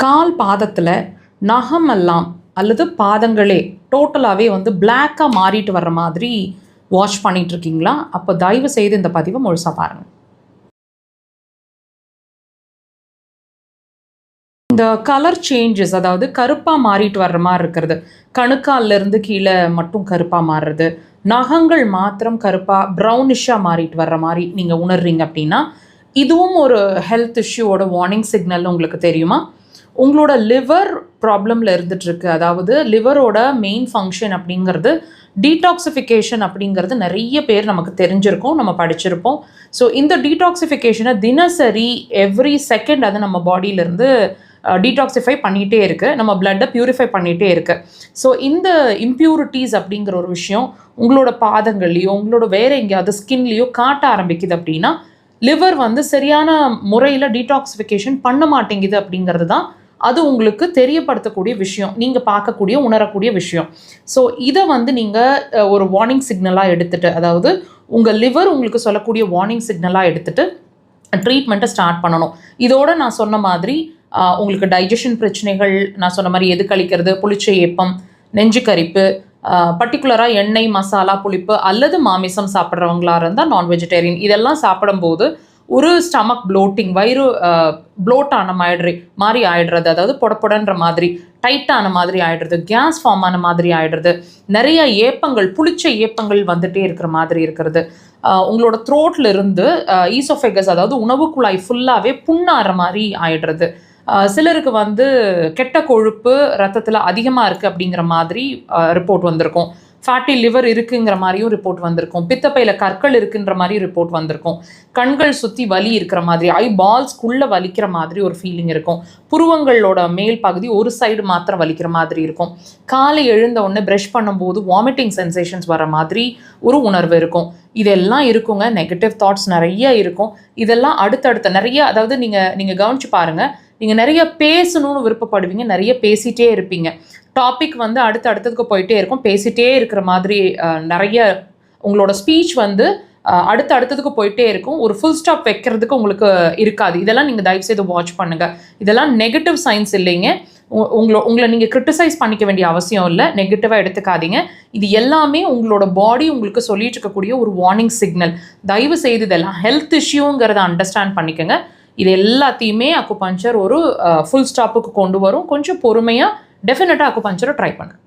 கால் பாதத்தில் நகமெல்லாம் அல்லது பாதங்களே டோட்டலாகவே வந்து பிளாக்காக மாறிட்டு வர்ற மாதிரி வாஷ் பண்ணிட்டு இருக்கீங்களா? அப்போ தயவு செய்து இந்த பதிவை முழுசாக பாருங்கள். இந்த கலர் சேஞ்சஸ், அதாவது கருப்பாக மாறிட்டு வர்ற மாதிரி இருக்கிறது, கணுக்கால்லேருந்து கீழே மட்டும் கருப்பாக மாறுறது, நகங்கள் மாத்திரம் கருப்பாக ப்ரௌனிஷாக மாறிட்டு வர்ற மாதிரி நீங்கள் உணர்றீங்க அப்படின்னா இதுவும் ஒரு ஹெல்த் இஷ்யூவோட வார்னிங் சிக்னல். உங்களுக்கு தெரியுமா? உங்களோட லிவர் ப்ராப்ளமில் இருந்துகிட்ருக்கு. அதாவது லிவரோட மெயின் ஃபங்க்ஷன் அப்படிங்கிறது டீடாக்சிஃபிகேஷன் அப்படிங்கிறது நிறைய பேர் நமக்கு தெரிஞ்சிருக்கோம், நம்ம படிச்சிருப்போம். ஸோ இந்த டீடாக்சிஃபிகேஷனை தினசரி எவ்ரி செகண்ட் அது நம்ம பாடியிலேருந்து டீடாக்சிஃபை பண்ணிகிட்டே இருக்குது, நம்ம பிளட்டை ப்யூரிஃபை பண்ணிகிட்டே இருக்குது. ஸோ இந்த இம்ப்யூரிட்டிஸ் அப்படிங்கிற ஒரு விஷயம் உங்களோட பாதங்கள்லையோ உங்களோட வேறு எங்கேயாவது ஸ்கின்லேயோ காட்ட ஆரம்பிக்குது அப்படின்னா லிவர் வந்து சரியான முறையில் டீடாக்சிஃபிகேஷன் பண்ண மாட்டேங்குது அப்படிங்கிறது தான் அது உங்களுக்கு தெரியப்படுத்தக்கூடிய விஷயம், நீங்கள் பார்க்கக்கூடிய உணரக்கூடிய விஷயம். ஸோ இதை வந்து நீங்கள் ஒரு வார்னிங் சிக்னலாக எடுத்துகிட்டு, அதாவது உங்கள் லிவர் உங்களுக்கு சொல்லக்கூடிய வார்னிங் சிக்னலாக எடுத்துகிட்டு ட்ரீட்மெண்ட்டை ஸ்டார்ட் பண்ணணும். இதோடு நான் சொன்ன மாதிரி உங்களுக்கு டைஜஷன் பிரச்சனைகள், நான் சொன்ன மாதிரி எது கழிக்கிறது, புளிச்ச ஏப்பம், நெஞ்சு கரிப்பு, பர்டிகுலராக எண்ணெய், மசாலா, புளிப்பு அல்லது மாமிசம் சாப்பிட்றவங்களா இருந்தால் நான் வெஜிடேரியன், இதெல்லாம் சாப்பிடும்போது ஒரு ஸ்டமக் ப்ளோட்டிங், வயிறு ப்ளோட் ஆன மாதிரி ஆகிடுறது, அதாவது பொடப்பொடன்ற மாதிரி டைட்டான மாதிரி ஆகிடுறது, கேஸ் ஃபார்ம் ஆன மாதிரி ஆகிடுறது, நிறைய ஏப்பங்கள், புளிச்ச ஏப்பங்கள் வந்துகிட்டே இருக்கிற மாதிரி இருக்கிறது, உங்களோட த்ரோட்டில் இருந்து ஈசோஃபெகஸ் அதாவது உணவு குழாய் ஃபுல்லாகவே புண்ணாகிற மாதிரி ஆகிடுறது, சிலருக்கு வந்து கெட்ட கொழுப்பு ரத்தத்தில் அதிகமாக இருக்குது அப்படிங்கிற மாதிரி ரிப்போர்ட் வந்திருக்கும், ஃபேட்டி லிவர் இருக்குங்கிற மாதிரியும் ரிப்போர்ட் வந்திருக்கும், பித்தப்பையில் கற்கள் இருக்குன்ற மாதிரி ரிப்போர்ட் வந்திருக்கும், கண்கள் சுற்றி வலி இருக்கிற மாதிரி, ஐ பால்ஸ்குள்ளே வலிக்கிற மாதிரி ஒரு ஃபீலிங் இருக்கும், புருவங்களோட மேல் பகுதி ஒரு சைடு மாத்திரம் வலிக்கிற மாதிரி இருக்கும், காலை எழுந்த உடனே ப்ரஷ் பண்ணும்போது வாமிட்டிங் சென்சேஷன்ஸ் வர மாதிரி ஒரு உணர்வு இருக்கும். இதெல்லாம் இருக்குங்க. நெகட்டிவ் தாட்ஸ் நிறைய இருக்கும். இதெல்லாம் அடுத்தடுத்த நிறைய, அதாவது நீங்கள் கவனிச்சு பாருங்கள், நீங்கள் நிறைய பேசணும்னு விருப்பப்படுவீங்க, நிறைய பேசிகிட்டே இருப்பீங்க, டாபிக் வந்து அடுத்ததுக்கு போயிட்டே இருக்கும், பேசிகிட்டே இருக்கிற மாதிரி நிறைய உங்களோட ஸ்பீச் வந்து அடுத்ததுக்கு போயிட்டே இருக்கும், ஒரு ஃபுல் ஸ்டாப் வைக்கிறதுக்கு உங்களுக்கு இருக்காது. இதெல்லாம் நீங்கள் தயவுசெய்து வாட்ச் பண்ணுங்கள். இதெல்லாம் நெகட்டிவ் சைன்ஸ் இல்லைங்க. உங்களை நீங்கள் கிரிட்டிசைஸ் பண்ணிக்க வேண்டிய அவசியம் இல்லை, நெகட்டிவாக எடுத்துக்காதீங்க. இது எல்லாமே உங்களோட பாடி உங்களுக்கு சொல்லிட்டு இருக்கக்கூடிய ஒரு வார்னிங் சிக்னல். தயவு செய்து இதெல்லாம் ஹெல்த் இஷ்யூங்கிறத அண்டர்ஸ்டாண்ட் பண்ணிக்கோங்க. இது எல்லாத்தையுமே அக்குபஞ்சர் ஒரு ஃபுல் ஸ்டாப்புக்கு கொண்டு வரும். கொஞ்சம் பொறுமையாக டெஃபினட்டாக அக்குபஞ்சரை ட்ரை பண்ணுங்கள்.